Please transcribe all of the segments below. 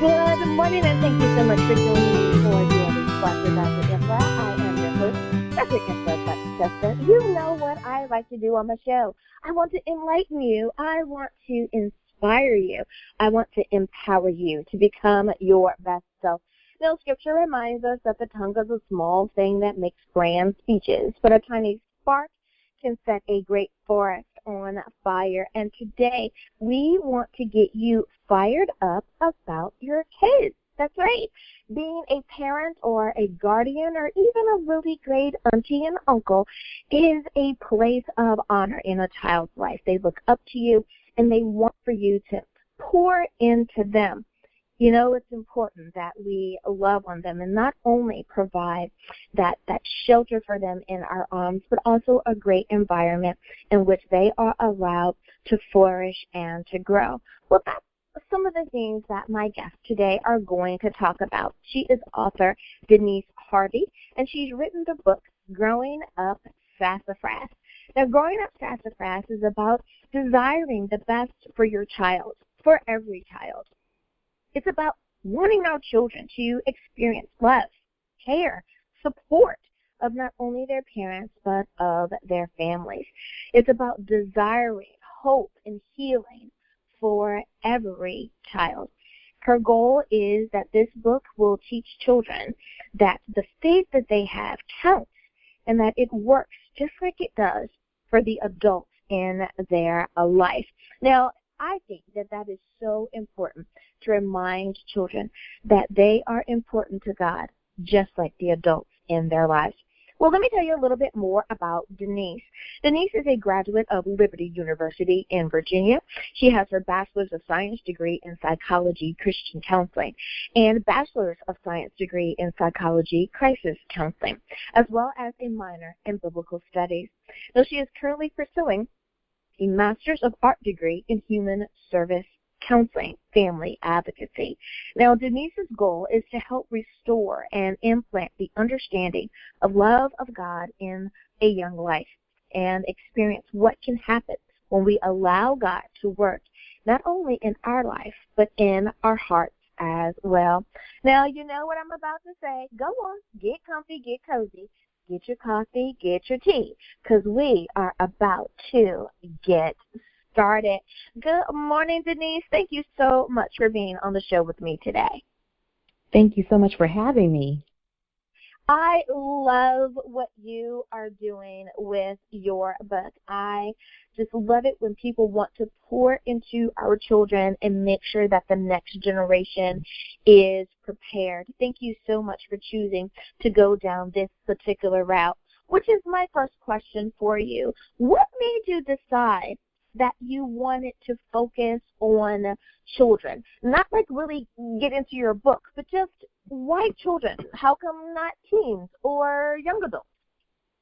Good morning, and thank you so much for joining me for Daily Spark with Dr. Imra. I am your host, Dr. Imra Chester. You know what I like to do on the show. I want to enlighten you. I want to inspire you. I want to empower you to become your best self. Now, Scripture reminds us that the tongue is a small thing that makes grand speeches, but a tiny spark can set a great forest on fire. And today, we want to get you fired up about your kids. That's right. Being a parent or a guardian or even a really great auntie and uncle is a place of honor in a child's life. They look up to you, and they want for you to pour into them. You know, it's important that we love on them and not only provide that shelter for them in our arms, but also a great environment in which they are allowed to flourish and to grow. Well, that's some of the things that my guests today are going to talk about. She is author Denise Harvey, and she's written the book Growing Up Sassafras. Now, Growing Up Sassafras is about desiring the best for your child, for every child. It's about wanting our children to experience love, care, support of not only their parents, but of their families. It's about desiring hope and healing for every child. Her goal is that this book will teach children that the faith that they have counts and that it works just like it does for the adults in their life. Now, I think that is so important to remind children that they are important to God, just like the adults in their lives. Well, let me tell you a little bit more about Denise. Denise is a graduate of Liberty University in Virginia. She has her Bachelor's of Science degree in Psychology, Christian Counseling, and Bachelor's of Science degree in Psychology, Crisis Counseling, as well as a minor in Biblical Studies. Now, she is currently pursuing a Master's of Art degree in Human Service Counseling, Family Advocacy. Now, Denise's goal is to help restore and implant the understanding of love of God in a young life and experience what can happen when we allow God to work not only in our life, but in our hearts as well. Now, you know what I'm about to say. Go on, get comfy, get cozy. Get your coffee, get your tea, because we are about to get started. Good morning, Denise. Thank you so much for being on the show with me today. Thank you so much for having me. I love what you are doing with your book. I just love it when people want to pour into our children and make sure that the next generation is prepared. Thank you so much for choosing to go down this particular route, which is my first question for you. What made you decide that you wanted to focus on children? Not like really get into your book, but just why children? How come not teens or young adults?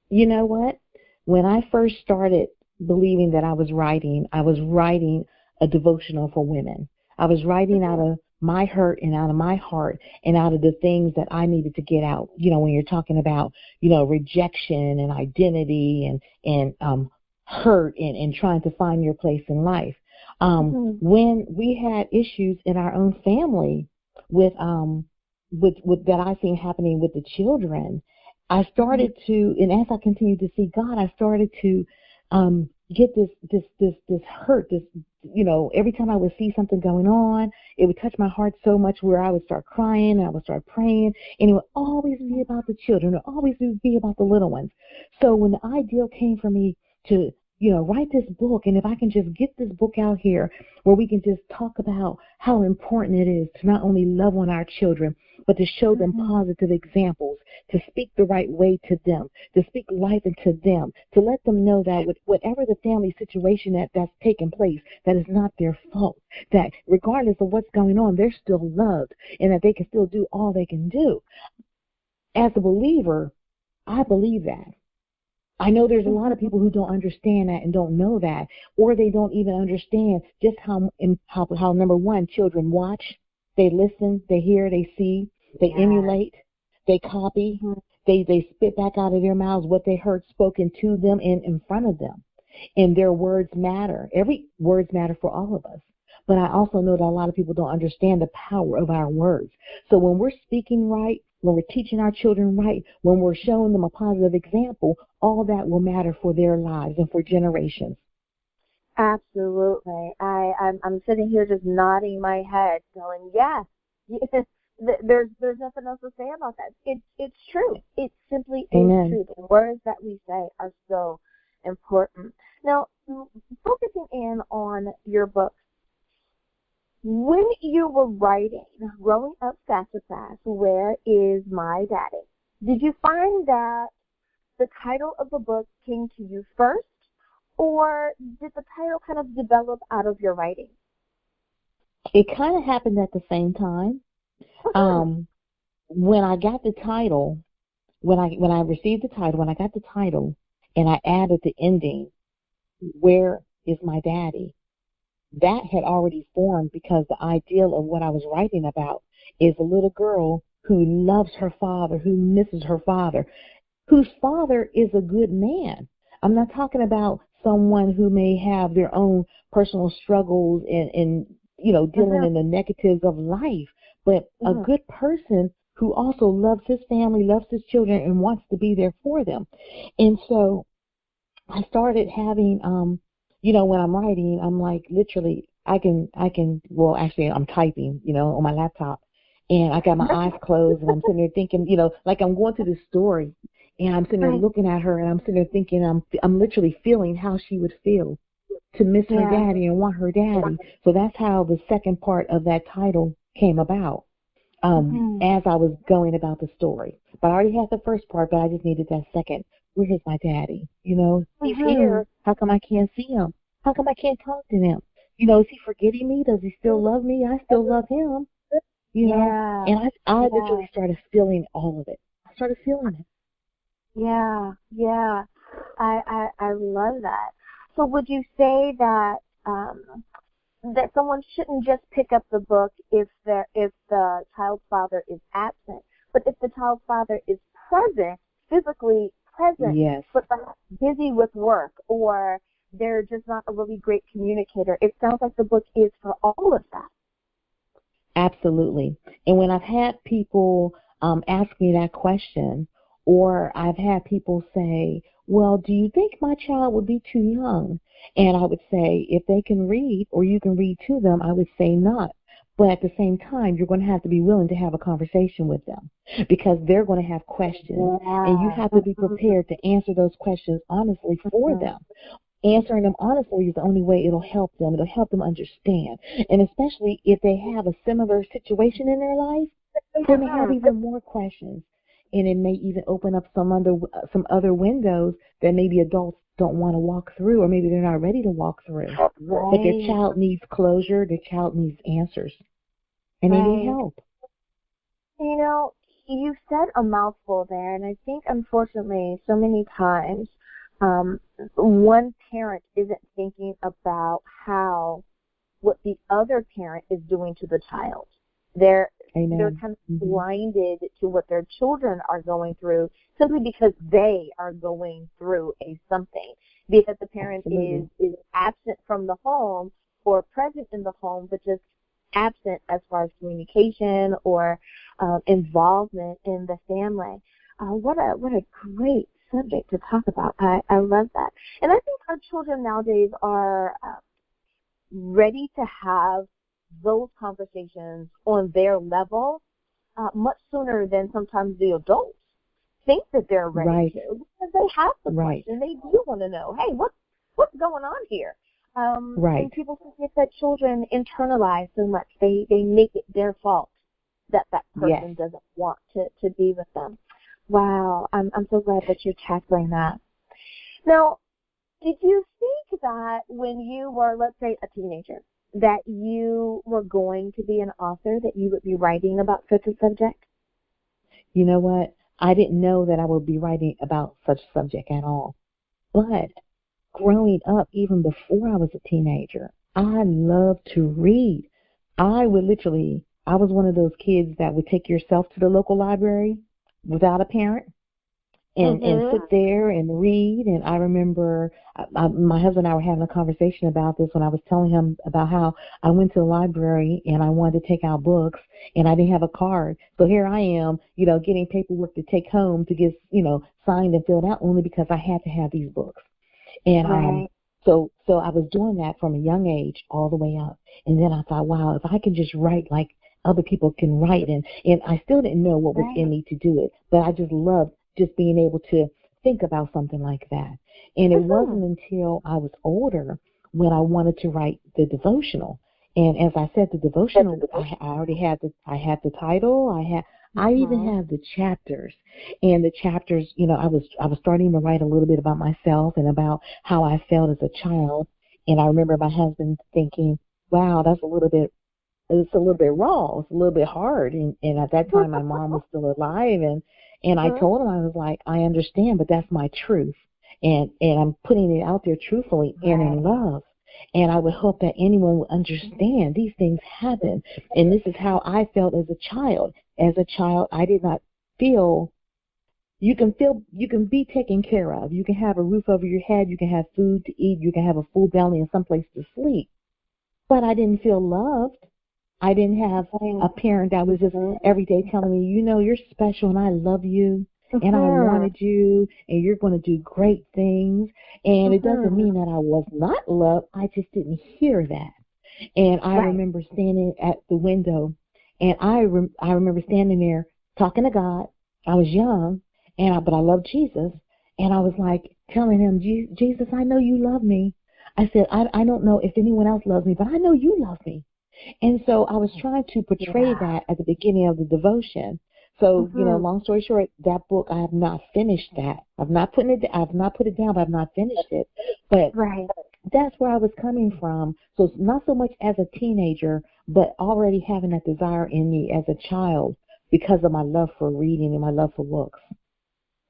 You know what? When I first started believing that I was writing a devotional for women. I was writing out of my hurt and out of my heart and out of the things that I needed to get out. You know, when you're talking about, rejection and identity and hurt and trying to find your place in life. When we had issues in our own family with that I seen happening with the children, I started to, and as I continued to see God, I started to get this hurt, every time I would see something going on, it would touch my heart so much where I would start crying and I would start praying, and it would always be about the children, it would always be about the little ones. So when the ideal came for me to write this book, and if I can just get this book out here where we can just talk about how important it is to not only love on our children, but to show them positive examples, to speak the right way to them, to speak life into them, to let them know that with whatever the family situation that's taken place, that is not their fault, that regardless of what's going on, they're still loved, and that they can still do all they can do. As a believer, I believe that. I know there's a lot of people who don't understand that and don't know that, or they don't even understand just how number one, children watch, they listen, they hear, they see, they emulate, they copy, they spit back out of their mouths what they heard spoken to them and in front of them. And their words matter. Every words matter for all of us. but I also know that a lot of people don't understand the power of our words. So when we're speaking right, when we're teaching our children right, when we're showing them a positive example, all that will matter for their lives and for generations. Absolutely. I'm sitting here just nodding my head, going, yeah. There's nothing else to say about that. It's true. It simply Amen. is true. The words that we say are so important. Now, focusing in on your book, when you were writing Growing Up Sassafras, Where Is My Daddy? Did you find that the title of the book came to you first, or did the title kind of develop out of your writing? It kind of happened at the same time. When I got the title, when I received the title, when I got the title, and I added the ending, Where Is My Daddy? That had already formed, because the ideal of what I was writing about is a little girl who loves her father, who misses her father, whose father is a good man. I'm not talking about someone who may have their own personal struggles and dealing in the negatives of life, but a good person who also loves his family, loves his children, and wants to be there for them. And so I started having, when I'm writing, I'm like, literally, well, actually, I'm typing, on my laptop, and I got my eyes closed, and I'm sitting there thinking, like I'm going through this story, and I'm sitting there looking at her, and I'm sitting there thinking, I'm literally feeling how she would feel to miss her daddy and want her daddy. So that's how the second part of that title came about, as I was going about the story. But I already had the first part, but I just needed that second. Where is my daddy? He's here. How come I can't see him? How come I can't talk to him? Is he forgetting me? Does he still love me? I still love him. And I literally started feeling all of it. I started feeling it. Yeah. I love that. So would you say that that someone shouldn't just pick up the book if the child's father is absent, but if the child's father is present, physically present, but perhaps busy with work, or they're just not a really great communicator? It sounds like the book is for all of that. Absolutely. And when I've had people ask me that question, or I've had people say, well, do you think my child would be too young? And I would say, if they can read, or you can read to them, I would say not. But at the same time, you're going to have to be willing to have a conversation with them, because they're going to have questions, and you have to be prepared to answer those questions honestly for them. Answering them honestly is the only way it'll help them. It'll help them understand. And especially if they have a similar situation in their life, they may have even more questions. And it may even open up some other windows that maybe adults don't want to walk through, or maybe they're not ready to walk through. But their child needs closure. Their child needs answers. And they need help. You said a mouthful there, and I think, unfortunately, so many times, one parent isn't thinking about what the other parent is doing to the child. They're kind of blinded to what their children are going through, simply because they are going through something. Be it that the parent is absent from the home or present in the home, but just absent as far as communication or involvement in the family. What a great subject to talk about. I love that. And I think our children nowadays are ready to have those conversations on their level much sooner than sometimes the adults think that they're ready to, because they have the question. They do want to know, hey, what's going on here? And people forget that children internalize so much. They make it their fault that person doesn't want to be with them. Wow, I'm so glad that you're tackling that. Now, did you think that when you were, let's say, a teenager, that you were going to be an author, that you would be writing about such a subject? You know what? I didn't know that I would be writing about such a subject at all. But growing up, even before I was a teenager, I loved to read. I was one of those kids that would take yourself to the local library without a parent, and Mhm. sit there and read. And I remember my husband and I were having a conversation about this when I was telling him about how I went to the library and I wanted to take out books and I didn't have a card. So here I am, getting paperwork to take home to get, signed and filled out only because I had to have these books. And Right. so I was doing that from a young age all the way up. And then I thought, wow, if I can just write like other people can write, and I still didn't know what was in Right. me to do it, but I just loved just being able to think about something like that. And it wasn't Mhm. until I was older when I wanted to write the devotional. And as I said, the devotional, I already had the title, I even Mhm. have the chapters. And the chapters, I was starting to write a little bit about myself and about how I felt as a child. And I remember my husband thinking, wow, it's a little bit raw. It's a little bit hard. And at that time, my mom was still alive. And I Mhm. told him, I was like, I understand, but that's my truth. And I'm putting it out there truthfully and in Right. love. And I would hope that anyone would understand these things happen. And this is how I felt as a child. As a child, I did not feel you can be taken care of. You can have a roof over your head, you can have food to eat, you can have a full belly and someplace to sleep. But I didn't feel loved. I didn't have Right. a parent that was just Mhm. every day telling me, you're special and I love you and I Mhm. wanted you and you're going to do great things. And it doesn't Mhm. mean that I was not loved. I just didn't hear that. And I Right. remember standing at the window, and I remember standing there talking to God. I was young, but I loved Jesus, and I was like telling him, Jesus, I know you love me. I said, I don't know if anyone else loves me, but I know you love me. And so I was trying to portray Yeah. that at the beginning of the devotion. So, Mhm. long story short, that book I have not finished that. I've not put it down, but I've not finished it. But Right. that's where I was coming from. So it's not so much as a teenager, but already having that desire in me as a child because of my love for reading and my love for books.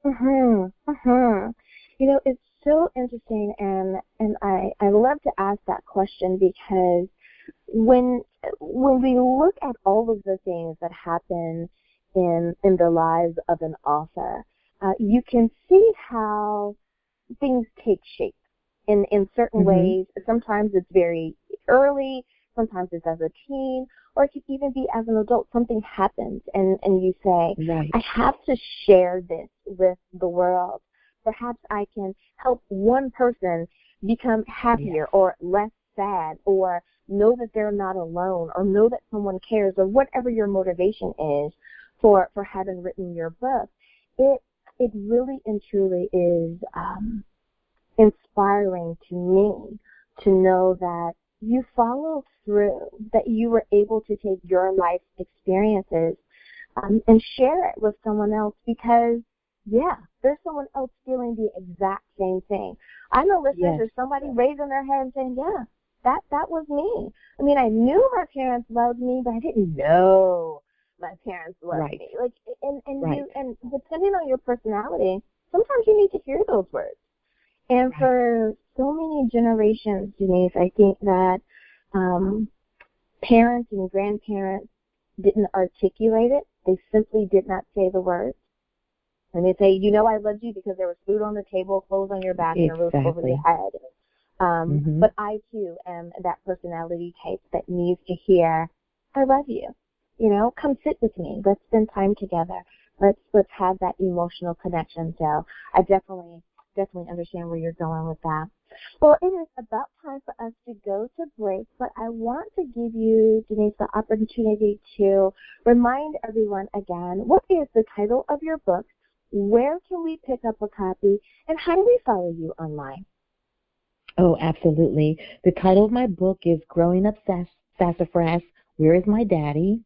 Mhm. Mhm. It's so interesting, and I love to ask that question because when when we look at all of the things that happen in the lives of an author, you can see how things take shape in certain Mhm. ways. Sometimes it's very early, sometimes it's as a teen, or it could even be as an adult. Something happens and you say, Right. I have to share this with the world. Perhaps I can help one person become Yes. happier or less sad, or know that they're not alone, or know that someone cares, or whatever your motivation is for having written your book. It really and truly is inspiring to me to know that you followed through, that you were able to take your life experiences and share it with someone else, because, yeah, there's someone else feeling the exact same thing. I know, listeners, Yes. there's somebody raising their hand saying, yeah, that was me. I mean, I knew my parents loved me, but I didn't know my parents loved Right. me. Like, Right. and depending on your personality, sometimes you need to hear those words. And Right. for so many generations, Denise, I think that um, parents and grandparents didn't articulate it. They simply did not say the words. And they say, I loved you because there was food on the table, clothes on your back, and a roof over your Exactly. head. Mhm. But I, too, am that personality type that needs to hear, I love you. Come sit with me. Let's spend time together. Let's have that emotional connection. So I definitely understand where you're going with that. Well, it is about time for us to go to break, but I want to give you, Denise, the opportunity to remind everyone again, what is the title of your book? Where can we pick up a copy? And how do we follow you online? Oh, absolutely. The title of my book is Growing Up Sassafras, Where is My Daddy?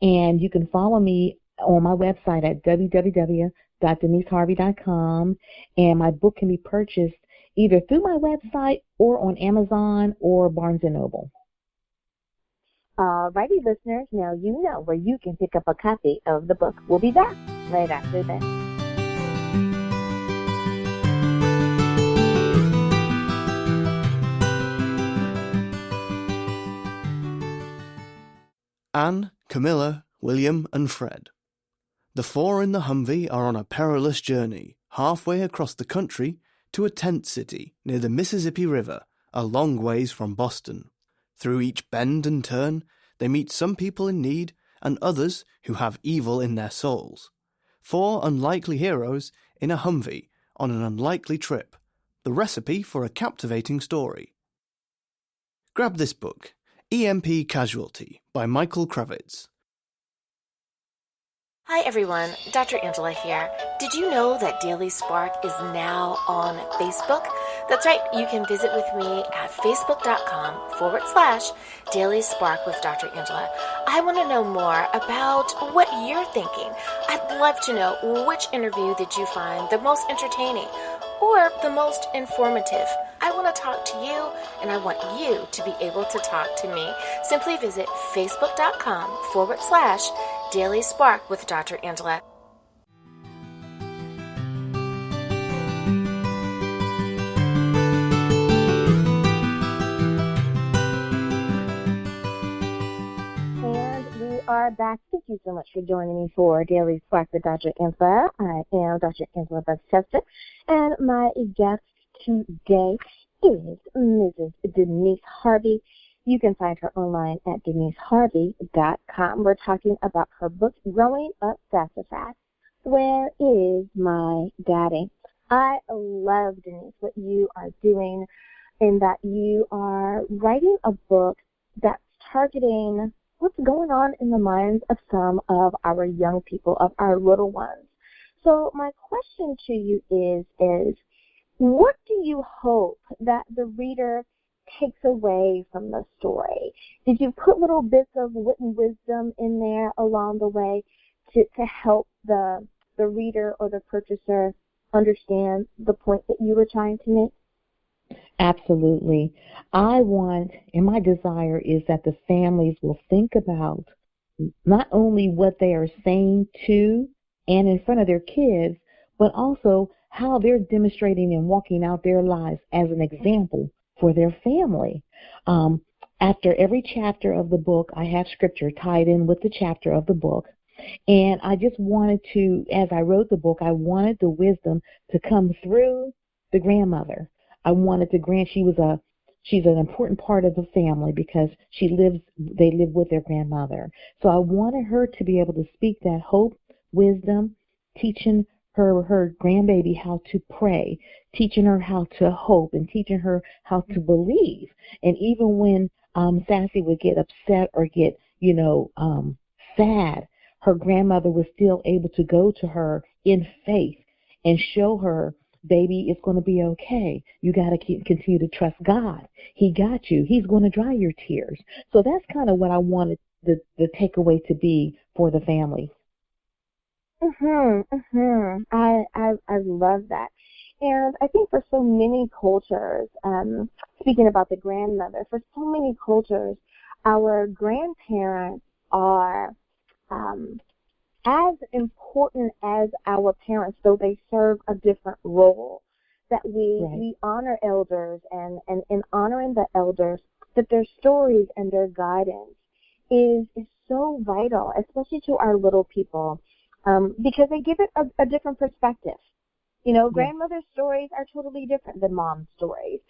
And you can follow me on my website at www.deniseharvey.com. And my book can be purchased either through my website or on Amazon or Barnes & Noble. Alrighty, listeners, now you know where you can pick up a copy of the book. We'll be back right after this. Anne, Camilla, William, and Fred. The four in the Humvee are on a perilous journey, halfway across the country to a tent city near the Mississippi River, a long ways from Boston. Through each bend and turn, they meet some people in need and others who have evil in their souls. 4 unlikely heroes in a Humvee on an unlikely trip, the recipe for a captivating story. Grab this book, EMP Casualty by Michael Kravitz. Hi everyone, Dr. Angela here. Did you know that Daily Spark is now on Facebook? That's right, you can visit with me at facebook.com/Daily Spark with Dr. Angela. I want to know more about what you're thinking. I'd love to know, which interview did you find the most entertaining or the most informative? I want to talk to you, and I want you to be able to talk to me. Simply visit facebook.com/Daily Spark with Dr. Angela. And we are back. Thank you so much for joining me for Daily Spark with Dr. Angela. I am Dr. Angela Chester, and my guest today is Mrs. Denise Harvey. You can find her online at deniseharvey.com. We're talking about her book, Growing Up Sassafras. Where is my daddy? I love, Denise, what you are doing in that you are writing a book that's targeting what's going on in the minds of some of our young people, of our little ones. So my question to you is what do you hope that the reader takes away from the story? Did you put little bits of wit and wisdom in there along the way to help the reader or the purchaser understand the point that you were trying to make? Absolutely. I want, and my desire is that the families will think about not only what they are saying to and in front of their kids, but also how they're demonstrating and walking out their lives as an example for their family. After every chapter of the book, I have scripture tied in with the chapter of the book. And I just wanted to, as I wrote the book, I wanted the wisdom to come through the grandmother. I wanted to grant she's an important part of the family because they live with their grandmother. So I wanted her to be able to speak that hope, wisdom, teaching her grandbaby how to pray, teaching her how to hope, and teaching her how to believe. And even when Sassy would get upset or get, sad, her grandmother was still able to go to her in faith and show her, baby, it's going to be okay. You got to continue to trust God. He got you. He's going to dry your tears. So that's kind of what I wanted the takeaway to be for the family. I love that. And I think for so many cultures, speaking about the grandmother, for so many cultures, our grandparents are as important as our parents, though they serve a different role. That we honor elders, and in honoring the elders, that their stories and their guidance is so vital, especially to our little people. Because they give it a different perspective. Grandmother's stories are totally different than mom's stories.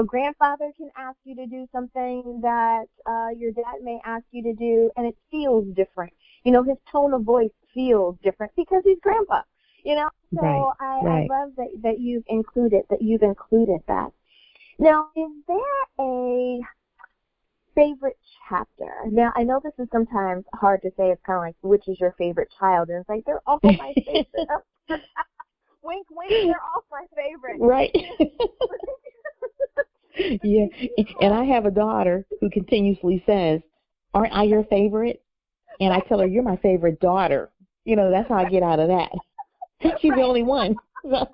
Grandfather can ask you to do something that your dad may ask you to do, and it feels different. His tone of voice feels different because he's grandpa. So I love that you've included that. Now, is there a favorite chapter? Now, I know this is sometimes hard to say. It's kind of like, which is your favorite child? And it's like, they're all my favorite. Wink, wink, they're all my favorite. Right. Yeah. And I have a daughter who continuously says, aren't I your favorite? And I tell her, you're my favorite daughter. That's how I get out of that. She's the only one. But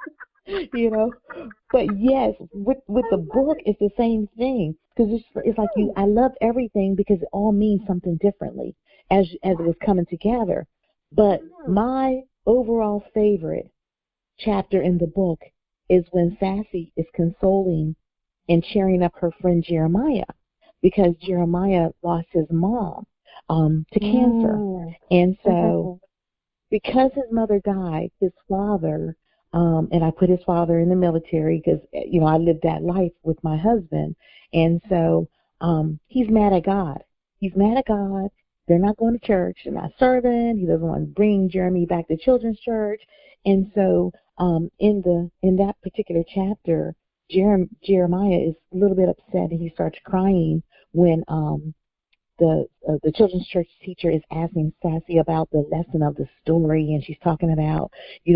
yes, with the book, it's the same thing. Because it's like I love everything because it all means something differently as it was coming together. But my overall favorite chapter in the book is when Sassy is consoling and cheering up her friend Jeremiah, because Jeremiah lost his mom to cancer. And so because his mother died, his father and I put his father in the military because, I lived that life with my husband. And so he's mad at God. He's mad at God. They're not going to church. They're not serving. He doesn't want to bring Jeremy back to children's church. And so in that particular chapter, Jeremiah is a little bit upset, and he starts crying when the children's church teacher is asking Sassy about the lesson of the story, and she's talking about,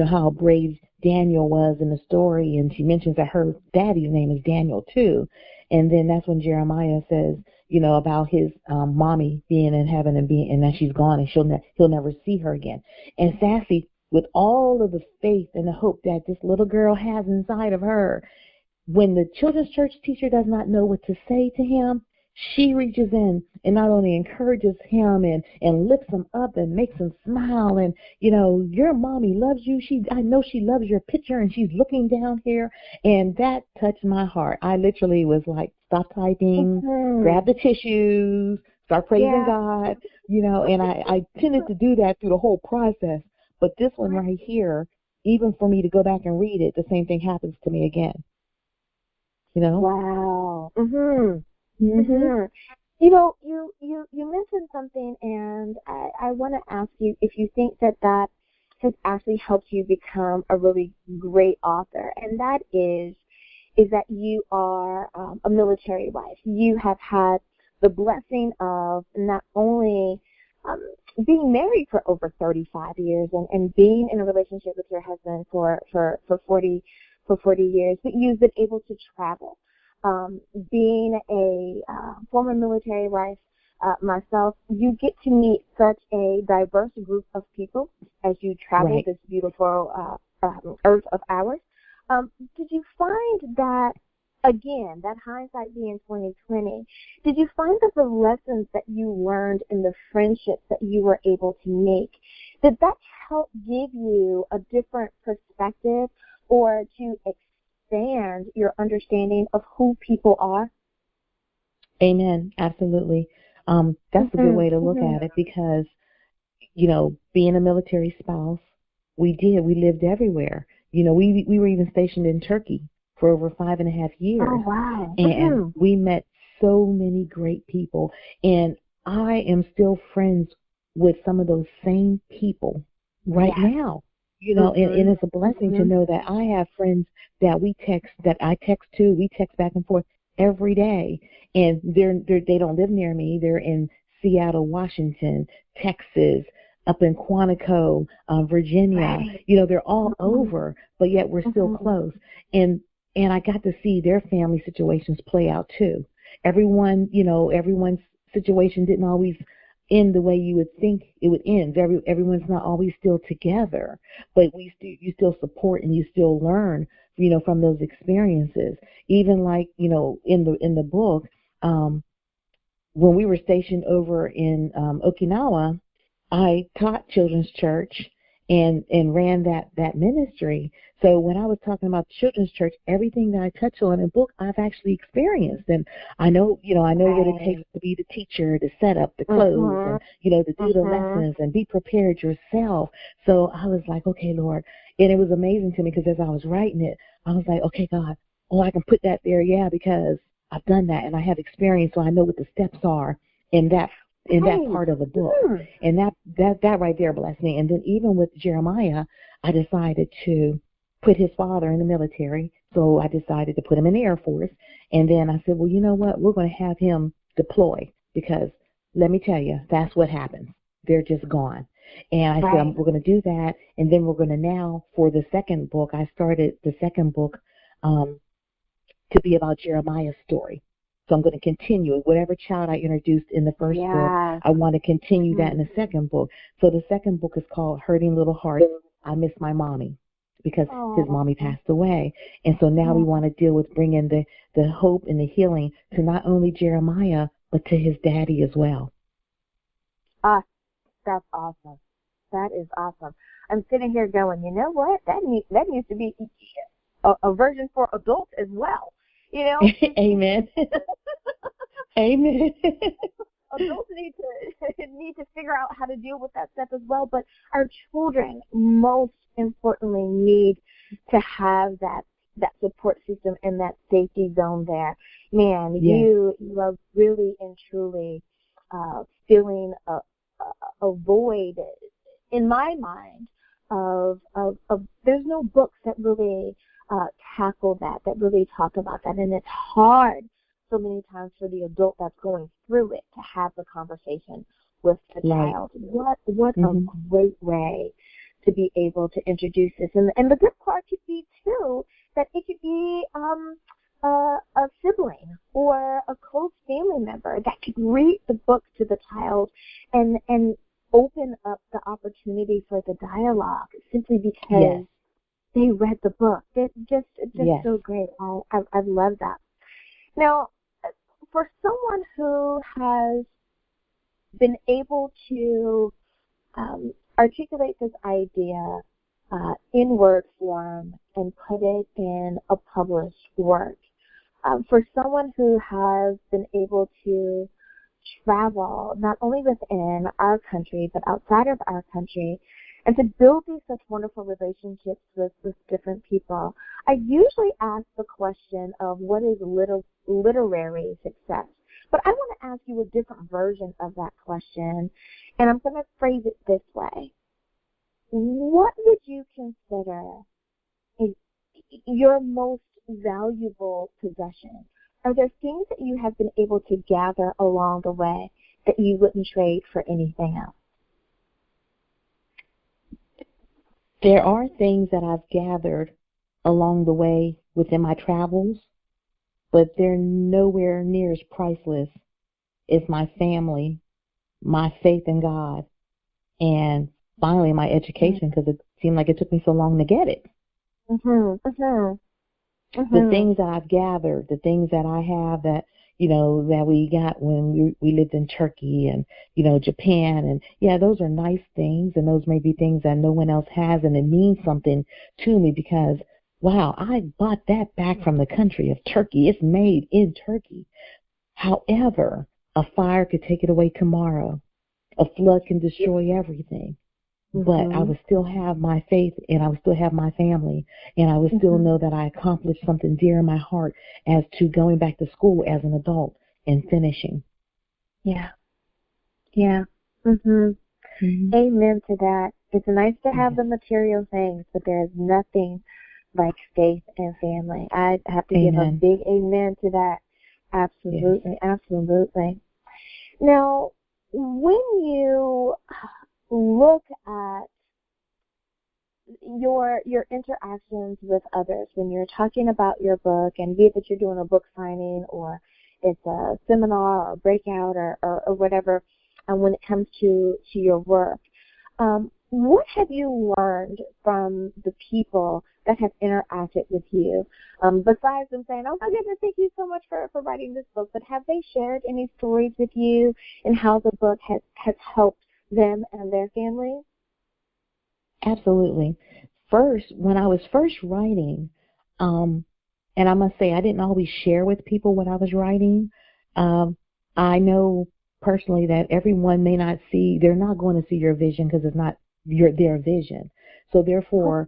how brave Daniel was in the story, and she mentions that her daddy's name is Daniel too. And then that's when Jeremiah says, about his mommy being in heaven and that she's gone and he'll never see her again. And Sassy, with all of the faith and the hope that this little girl has inside of her, when the children's church teacher does not know what to say to him, she reaches in and not only encourages him and lifts him up and makes him smile. And, your mommy loves you. I know she loves your picture, and she's looking down here. And that touched my heart. I literally was like, stop typing, grab the tissues, start praising God, and I tended to do that through the whole process. But this one right here, even for me to go back and read it, the same thing happens to me again. Wow. You mentioned something, and I want to ask you if you think that has actually helped you become a really great author, and that is that you are a military wife. You have had the blessing of not only being married for over 35 years and being in a relationship with your husband for 40 years, but you've been able to travel. Being a former military wife myself, you get to meet such a diverse group of people as you travel this beautiful earth of ours. Did you find that, again, that hindsight being 2020, did you find that the lessons that you learned in the friendships that you were able to make, did that help give you a different perspective or to expand your understanding of who people are? Amen. Absolutely. That's a good way to look at it because, being a military spouse, we lived everywhere. We were even stationed in Turkey for over 5.5 years. Oh, wow. And we met so many great people. And I am still friends with some of those same people right now. And it's a blessing to know that I have friends that I text to. We text back and forth every day. And they don't live near me. They're in Seattle, Washington, Texas, up in Quantico, Virginia. They're all over, but yet we're still close. And I got to see their family situations play out too. Everyone's situation didn't always end the way you would think it would end. Everyone's not always still together, but you still support and you still learn, from those experiences. Even like, in the book, when we were stationed over in Okinawa, I taught children's church and ran that ministry. So when I was talking about the children's church, everything that I touch on in the book, I've actually experienced. And I know what it takes to be the teacher, to set up the clothes, and, to do the lessons and be prepared yourself. So I was like, okay, Lord. And it was amazing to me because as I was writing it, I was like, okay, God, I can put that there, because I've done that and I have experience, so I know what the steps are in that part of the book. And that right there blessed me. And then even with Jeremiah, I decided to put his father in the military, so I decided to put him in the Air Force. And then I said, well, you know what? We're going to have him deploy because let me tell you, that's what happens. They're just gone. And I said, we're going to do that. And then we're going to now, for the second book, I started the second book to be about Jeremiah's story. So I'm going to continue it. Whatever child I introduced in the first book, I want to continue that in the second book. So the second book is called Hurting Little Heart, I Miss My Mommy, because his mommy passed away. And so now we want to deal with bringing the hope and the healing to not only Jeremiah, but to his daddy as well. That's awesome. That is awesome. I'm sitting here going, you know what? That needs to be a version for adults as well. Amen. Amen. Adults need to figure out how to deal with that stuff as well, but our children most importantly need to have that support system and that safety zone there. Man, Yes. you are really and truly filling a void in my mind of there's no books that really tackle that really talk about that, and it's hard so many times for the adult that's going through it to have the conversation with the Right. child. What Mhm. a great way to be able to introduce this, and the good part could be too that it could be a sibling or a close family member that could read the book to the child and open up the opportunity for the dialogue simply because Yes. they read the book. It's just Yes. so great. I love that. Now, for someone who has been able to articulate this idea in word form and put it in a published work, for someone who has been able to travel not only within our country but outside of our country and to build these such wonderful relationships with different people, I usually ask the question of what is literary success. But I want to ask you a different version of that question, and I'm going to phrase it this way. What would you consider your most valuable possession? Are there things that you have been able to gather along the way that you wouldn't trade for anything else? There are things that I've gathered along the way within my travels, but they're nowhere near as priceless as my family, my faith in God, and finally my education, because it seemed like it took me so long to get it. The things that I've gathered, the things that I have that, that we got when we lived in Turkey and, Japan. And, yeah, those are nice things, and those may be things that no one else has, and it means something to me because, wow, I bought that back from the country of Turkey. It's made in Turkey. However, a fire could take it away tomorrow. A flood can destroy everything. But I would still have my faith, and I would still have my family, and I would still know that I accomplished something dear in my heart as to going back to school as an adult and finishing. Yeah. Amen to that. It's nice to have the material things, but there's nothing like faith and family. I have to give a big amen to that. Absolutely, absolutely. Now, when you look at your interactions with others when you're talking about your book, and be it that you're doing a book signing or it's a seminar or a breakout or whatever, and when it comes to your work, what have you learned from the people that have interacted with you, besides them saying, oh my goodness, thank you so much for writing this book, but have they shared any stories with you and how the book has helped them and their families? Absolutely. When I was first writing, and I must say I didn't always share with people what I was writing. I know personally that everyone may not see, they're not going to see your vision because it's not their vision. So therefore,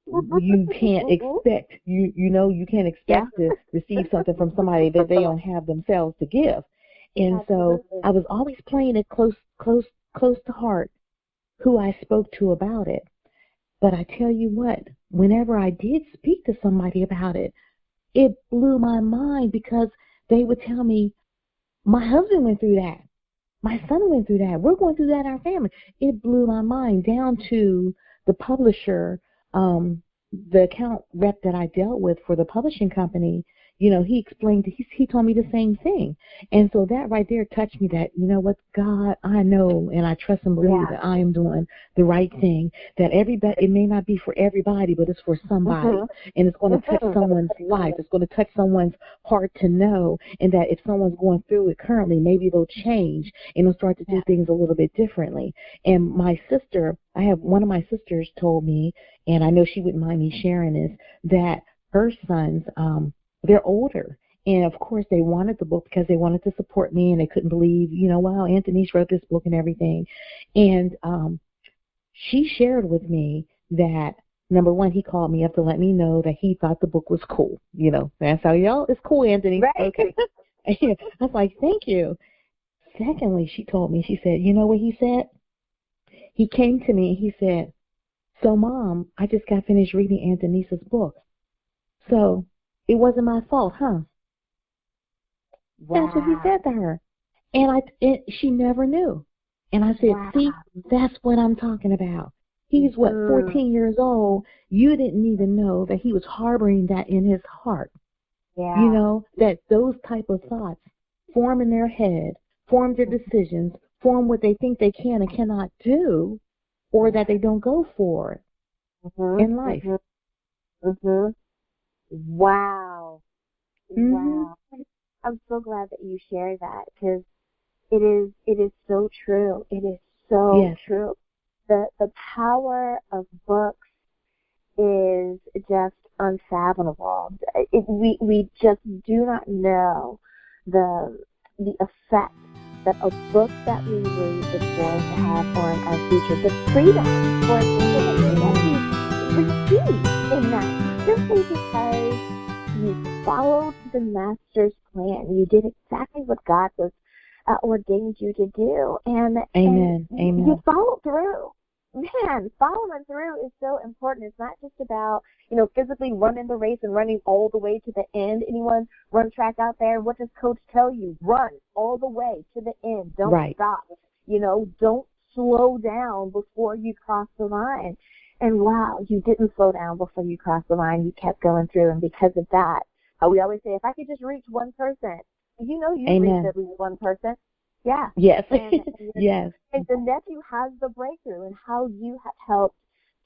you can't expect, you can't expect to receive something from somebody that they don't have themselves to give. And so I was always playing it close to heart who I spoke to about it. But I tell you what, whenever I did speak to somebody about it, it blew my mind because they would tell me, my husband went through that. My son went through that. We're going through that in our family. It blew my mind down to the publisher, the account rep that I dealt with for the publishing company. He explained, he told me the same thing. And so that right there touched me that, what, God, I know and I trust and believe that I am doing the right thing, that it may not be for everybody, but it's for somebody. And it's going to touch someone's life. It's going to touch someone's heart to know, and that if someone's going through it currently, maybe they'll change and they'll start to do things a little bit differently. And my sister, one of my sisters told me, and I know she wouldn't mind me sharing this, that her sons, they're older. And, of course, they wanted the book because they wanted to support me, and they couldn't believe, wow, Anthony's wrote this book and everything. And she shared with me that number one, he called me up to let me know that he thought the book was cool. You know, that's how y'all, it's cool, Anthony. Right. Okay. I was like, thank you. Secondly, she told me, she said, you know what he said? He came to me and he said, so, Mom, I just got finished reading Aunt Denise's book. So it wasn't my fault, huh? Wow. That's what he said to her. And she never knew. And I said, Wow. see, that's what I'm talking about. He's, 14 years old. You didn't even know that he was harboring that in his heart. Yeah. You know, that those type of thoughts form in their head, form their decisions, form what they think they can and cannot do, or that they don't go for in life. Wow. Wow. I'm so glad that you shared that, because it is so true. It is so true. The power of books is just unfathomable. We just do not know the effect that a book that we read is going to have on our future. The freedom, for example, that you receive in that, simply because you followed the Master's plan. You did exactly what God was ordained you to do, and you followed through. Man, following through is so important. It's not just about, physically running the race and running all the way to the end. Anyone run track out there? What does coach tell you? Run all the way to the end. Don't stop. Don't slow down before you cross the line. And wow, you didn't slow down before you crossed the line. You kept going through, and because of that, we always say, if I could just reach one person, you reached at least one person. Yeah. Yes. And yes. And the nephew has the breakthrough, and how you have helped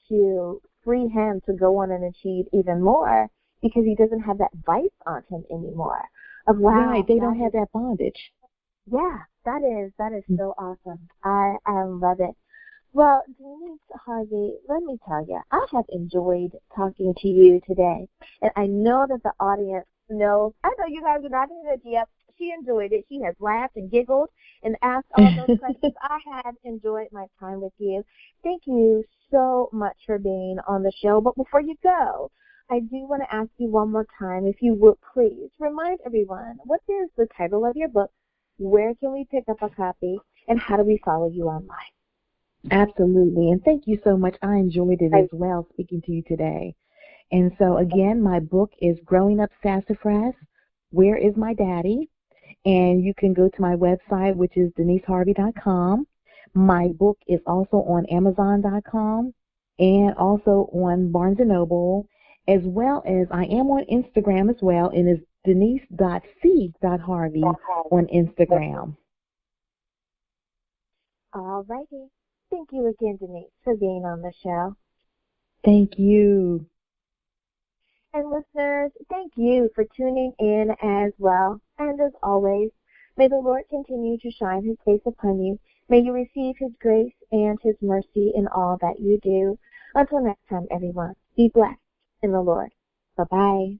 to free him to go on and achieve even more, because he doesn't have that vice on him anymore. Right. They don't have that bondage. Yeah, that is so awesome. I love it. Well, Denise Harvey, let me tell you, I have enjoyed talking to you today, and I know that the audience knows. I know you guys are not in it yet. She enjoyed it. She has laughed and giggled and asked all those questions. I have enjoyed my time with you. Thank you so much for being on the show. But before you go, I do want to ask you one more time, if you would please remind everyone, what is the title of your book, where can we pick up a copy, and how do we follow you online? Absolutely. And thank you so much. I enjoyed it as well, speaking to you today. And so, again, my book is Growing Up Sassafras, Where is My Daddy? And you can go to my website, which is deniseharvey.com. My book is also on Amazon.com and also on Barnes & Noble, as well as I am on Instagram as well, and it's denise.c.harvey on Instagram. All righty. Thank you again, Denise, for being on the show. Thank you. And listeners, thank you for tuning in as well. And as always, may the Lord continue to shine his face upon you. May you receive his grace and his mercy in all that you do. Until next time, everyone, be blessed in the Lord. Bye-bye.